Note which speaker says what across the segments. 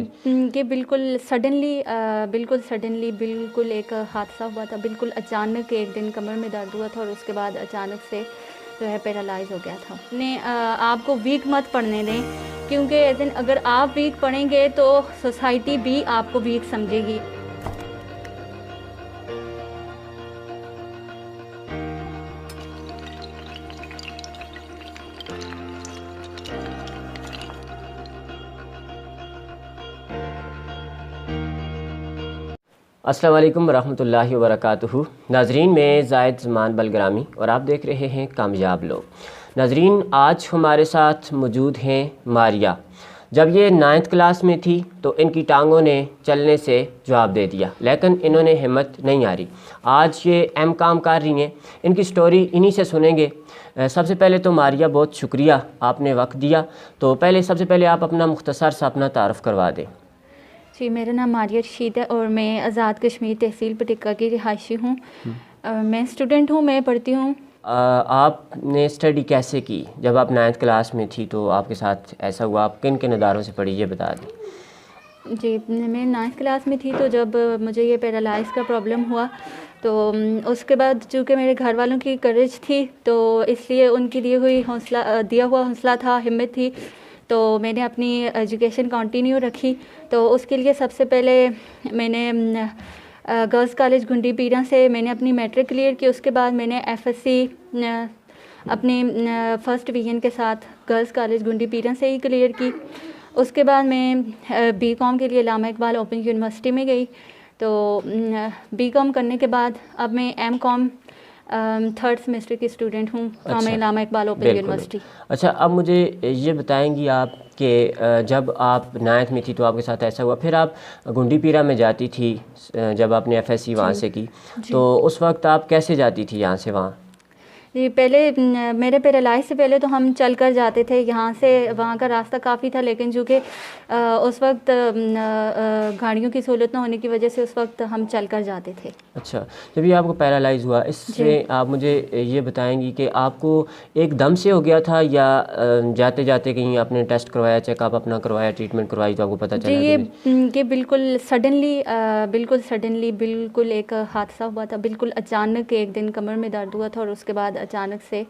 Speaker 1: कि बिल्कुल एक हादसा हुआ था। बिल्कुल अचानक एक दिन कमर में दर्द हुआ था और उसके बाद अचानक से जो है पैरालाइज़ हो गया था। आपको वीक मत पड़ने दें, क्योंकि अगर आप वीक पड़ेंगे तो सोसाइटी भी आपको वीक समझेगी।
Speaker 2: अस्सलाम वालेकुम रहमतुल्लाहि व बरकातुहू। नाजरीन, में ज़ायद ज़मान बलग्रामी और आप देख रहे हैं कामयाब लोग। नाजरीन, आज हमारे साथ मौजूद हैं मारिया। जब ये 9th क्लास में थी तो इनकी टांगों ने चलने से जवाब दे दिया, लेकिन इन्होंने हिम्मत नहीं हारी। आज ये M.Com कर रही हैं। इनकी स्टोरी इन्हीं से सुनेंगे। सबसे पहले तो मारिया, बहुत शुक्रिया आपने वक्त दिया। तो सबसे पहले आप अपना मुख्तसर सा अपना तारुफ करवा दें।
Speaker 1: जी, मेरा नाम मारिया रशीद है और मैं आज़ाद कश्मीर तहसील पटिक्का की रिहायशी हूँ। मैं स्टूडेंट हूँ, मैं पढ़ती हूँ।
Speaker 2: आपने स्टडी कैसे की? जब आप 9th क्लास में थी तो आपके साथ ऐसा हुआ, आप किन किन इदारों से पढ़ी ये बता दें।
Speaker 1: जी, मैं 9th क्लास में थी तो जब मुझे ये पैरालाइज़ का प्रॉब्लम हुआ तो उसके बाद चूँकि मेरे घर वालों की करेज थी, तो इसलिए उनकी दिया हुआ हौसला था, हिम्मत थी, तो मैंने अपनी एजुकेशन कंटिन्यू रखी। तो उसके लिए सबसे पहले मैंने गर्ल्स कॉलेज गुंडी पीरा से मैंने अपनी मैट्रिक क्लियर की। उसके बाद मैंने FSC अपनी फर्स्ट डिवीज़न के साथ गर्ल्स कॉलेज गुंडी पीरा से ही क्लियर की। उसके बाद मैं B.Com के लिए अल्लामा इकबाल ओपन यूनिवर्सिटी में गई। तो B.Com करने के बाद अब मैं M.Com 3rd सेमेस्टर की स्टूडेंट हूँ from Allama Iqbal open university.
Speaker 2: अच्छा, अब मुझे ये बताएंगी आप कि जब आप 9th में थी तो आपके साथ ऐसा हुआ, फिर आप गुंडी पीरा में जाती थी जब आपने FSC वहाँ से की, तो उस वक्त आप कैसे जाती थी यहाँ से वहाँ?
Speaker 1: जी, पहले मेरे पैरालाइज से पहले तो हम चल कर जाते थे। यहाँ से वहाँ का रास्ता काफ़ी था, लेकिन चूँकि उस वक्त गाड़ियों की सहूलत न होने की वजह से उस वक्त हम चल कर जाते थे।
Speaker 2: अच्छा, जब ये आपको पैरालाइज़ हुआ, इससे आप मुझे ये बताएंगी कि आपको एकदम से हो गया था या जाते जाते कहीं आपने टेस्ट करवाया, चेकअप अपना करवाया, ट्रीटमेंट करवाई तो आपको पता चला?
Speaker 1: ये बिल्कुल सडनली बिल्कुल एक हादसा हुआ था। बिल्कुल अचानक एक दिन कमर में दर्द हुआ था और उसके बाद अचानक से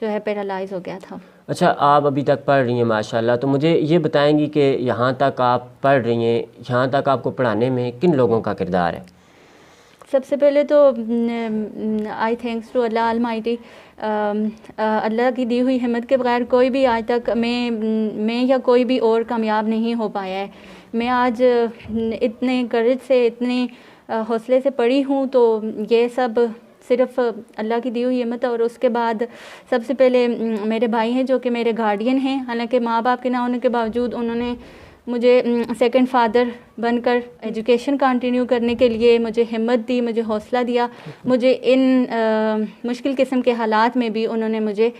Speaker 1: जो है पैरालाइज़ हो गया था।
Speaker 2: अच्छा, आप अभी तक पढ़ रही हैं माशाल्लाह, तो मुझे ये बताएंगी कि यहाँ तक आप पढ़ रही हैं, यहाँ तक आपको पढ़ाने में किन लोगों का किरदार है?
Speaker 1: सबसे पहले तो I thanks to Allah almighty. Allah की दी हुई हिम्मत के बगैर कोई भी आज तक मैं या कोई भी और कामयाब नहीं हो पाया है। मैं आज इतने करेज से, इतने हौसले से पढ़ी हूँ, तो ये सब सिर्फ़ अल्लाह की दी हुई हिम्मत है। और उसके बाद सबसे पहले मेरे भाई हैं जो कि मेरे गार्डियन हैं। हालांकि माँ बाप के ना होने के बावजूद उन्होंने मुझे सेकंड फादर बनकर एजुकेशन कंटिन्यू करने के लिए मुझे हिम्मत दी, मुझे हौसला दिया। मुझे इन मुश्किल किस्म के हालात में भी उन्होंने मुझे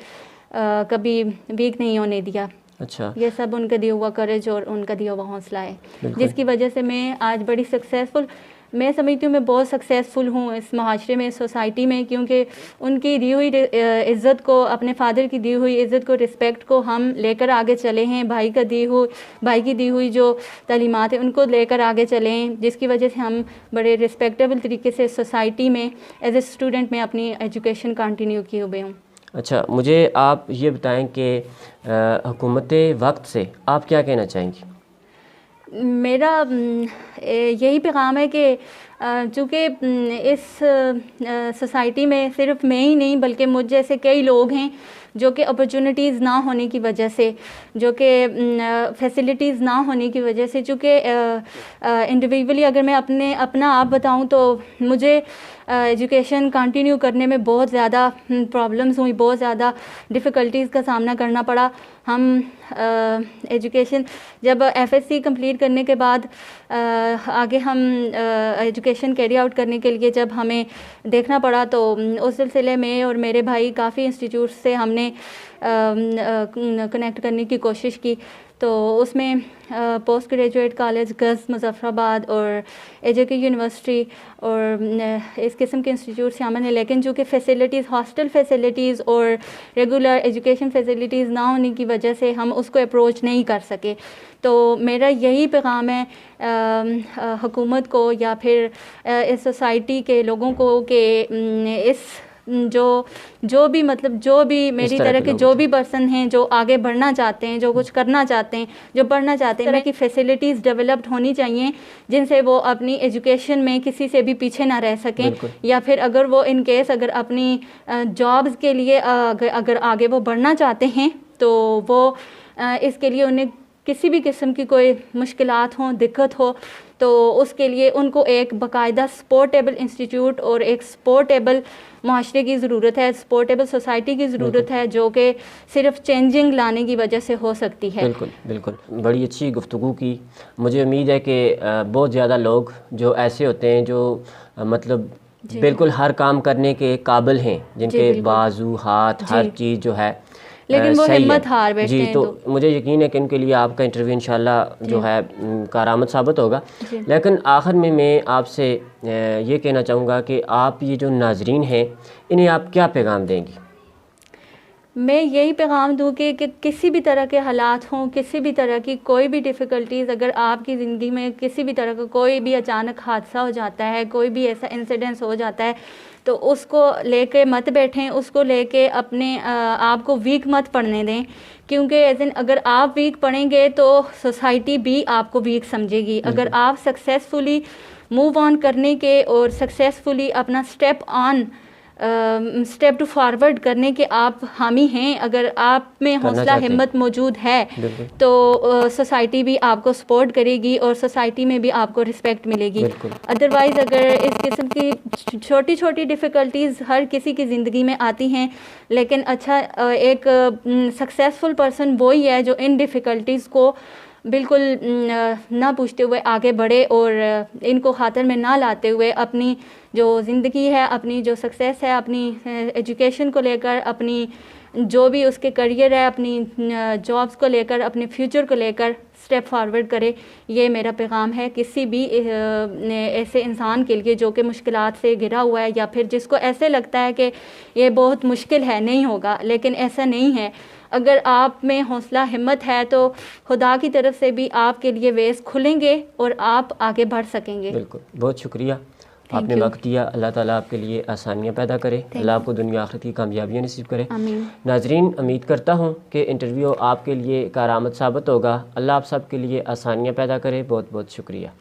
Speaker 1: कभी वीक नहीं होने दिया।
Speaker 2: अच्छा,
Speaker 1: ये सब उनका दिया हुआ करेज और उनका दिया हुआ हौसला है, जिसकी वजह से मैं आज बड़ी सक्सेसफुल, मैं समझती हूँ मैं बहुत सक्सेसफुल हूँ इस माशरे में, इस सोसाइटी में, क्योंकि उनकी दी हुई इज़्ज़त को, अपने फादर की दी हुई इज़्ज़त को, रिस्पेक्ट को हम लेकर आगे चले हैं। भाई की दी हुई जो तालीमात है उनको लेकर आगे चले हैं, जिसकी वजह से हम बड़े रिस्पेक्टेबल तरीके से सोसाइटी में एज ए स्टूडेंट में अपनी एजुकेशन कंटिन्यू किए हुए हूँ।
Speaker 2: अच्छा, मुझे आप ये बताएं कि हुकूमत वक्त से आप क्या कहना चाहेंगी?
Speaker 1: मेरा यही पैगाम है कि चूँकि इस सोसाइटी में सिर्फ मैं ही नहीं बल्कि मुझ जैसे कई लोग हैं जो कि अपॉर्चुनिटीज़ ना होने की वजह से, जो कि फैसिलिटीज़ ना होने की वजह से, चूँकि इंडिविजुअली अगर मैं अपना आप बताऊं तो मुझे एजुकेशन कंटिन्यू करने में बहुत ज़्यादा प्रॉब्लम्स हुई, बहुत ज़्यादा डिफ़िकल्टीज़ का सामना करना पड़ा। हम एजुकेशन जब FSC कंप्लीट करने के बाद आगे हम एजुकेशन कैरी आउट करने के लिए जब हमें देखना पड़ा, तो उस सिलसिले में और मेरे भाई काफ़ी इंस्टीट्यूट से हमने कनेक्ट करने की कोशिश की। तो उसमें post graduate college girls Muzaffarabad और एजुके यूनिवर्सिटी और इस किस्म के इंस्टीट्यूट शामिल हैं, लेकिन जो कि फ़ैसिलिटीज़, हॉस्टल फैसिलिटीज़ और रेगुलर एजुकेशन फैसिलिटीज़ ना होने की वजह से हम उसको अप्रोच नहीं कर सके। तो मेरा यही पैगाम है हुकूमत को या फिर इस सोसाइटी के लोगों को कि इस जो भी मतलब जो भी मेरी तरह के जो भी पर्सन हैं जो आगे बढ़ना चाहते हैं, जो कुछ करना चाहते हैं, जो पढ़ना चाहते हैं, तरह की फैसिलिटीज़ डेवलप्ड होनी चाहिए जिनसे वो अपनी एजुकेशन में किसी से भी पीछे ना रह सकें, या फिर अगर वो इन केस अगर अपनी जॉब्स के लिए अगर आगे वो बढ़ना चाहते हैं तो वो इसके लिए उन्हें किसी भी किस्म की कोई मुश्किलात हों, दिक्कत हो, तो उसके लिए उनको एक बाकायदा सपोर्टेबल इंस्टीट्यूट और एक सपोर्टेबल माशरे की ज़रूरत है, सपोर्टेबल सोसाइटी की ज़रूरत है, जो कि सिर्फ चेंजिंग लाने की वजह से हो सकती है।
Speaker 2: बिल्कुल बिल्कुल, बड़ी अच्छी गुफ्तगू की। मुझे उम्मीद है कि बहुत ज़्यादा लोग जो ऐसे होते हैं जो मतलब बिल्कुल हर काम करने के काबिल हैं, जिनके बाजू हाथ हर चीज़ जो है
Speaker 1: लेकिन वो हिम्मत हार बैठते हैं।
Speaker 2: तो मुझे यकीन है कि इनके लिए आपका इंटरव्यू इंशाल्लाह जो है कारआमद साबित होगा। लेकिन आखिर में मैं आपसे ये कहना चाहूँगा कि आप ये जो नाजरीन हैं इन्हें आप क्या पैगाम देंगी?
Speaker 1: मैं यही पैगाम दूँ कि किसी भी तरह के हालात हों, किसी भी तरह की कोई भी डिफ़िकल्टीज़, अगर आपकी ज़िंदगी में किसी भी तरह का कोई भी अचानक हादसा हो जाता है, कोई भी ऐसा इंसिडेंस हो जाता है, तो उसको लेके मत बैठें, उसको लेके अपने आप को वीक मत पड़ने दें, क्योंकि अगर आप वीक पड़ेंगे तो सोसाइटी भी आपको वीक समझेगी। अगर आप सक्सेसफुली मूव ऑन करने के और सक्सेसफुली अपना स्टेप टू फॉरवर्ड करने के आप हामी हैं, अगर आप में हौसला हिम्मत मौजूद है तो सोसाइटी भी आपको सपोर्ट करेगी और सोसाइटी में भी आपको रिस्पेक्ट मिलेगी। अदरवाइज़ अगर इस किस्म की छोटी छोटी डिफ़िकल्टीज़ हर किसी की ज़िंदगी में आती हैं, लेकिन अच्छा एक सक्सेसफुल पर्सन वही है जो इन डिफ़िकल्टीज़ को बिल्कुल ना पूछते हुए आगे बढ़े और इनको खातिर में ना लाते हुए अपनी जो ज़िंदगी है, अपनी जो सक्सेस है, अपनी एजुकेशन को लेकर, अपनी जो भी उसके करियर है, अपनी जॉब्स को लेकर, अपने फ्यूचर को लेकर स्टेप फॉरवर्ड करे। ये मेरा पैगाम है किसी भी ऐसे इंसान के लिए जो कि मुश्किलात से घिरा हुआ है या फिर जिसको ऐसे लगता है कि ये बहुत मुश्किल है, नहीं होगा, लेकिन ऐसा नहीं है। अगर आप में हौसला हिम्मत है तो खुदा की तरफ से भी आपके लिए वेज़ खुलेंगे और आप आगे बढ़ सकेंगे।
Speaker 2: बिल्कुल, बहुत शुक्रिया आपने वक्त दिया। अल्लाह ताला आपके लिए आसानियाँ पैदा करे, अल्लाह आपको दुनिया आखिरत की कामयाबियाँ नसीब करे। नाजरीन, उम्मीद करता हूँ कि इंटरव्यू आपके लिए कारआमद साबित होगा। अल्लाह आप सब के लिए आसानियाँ पैदा करे। बहुत बहुत शुक्रिया।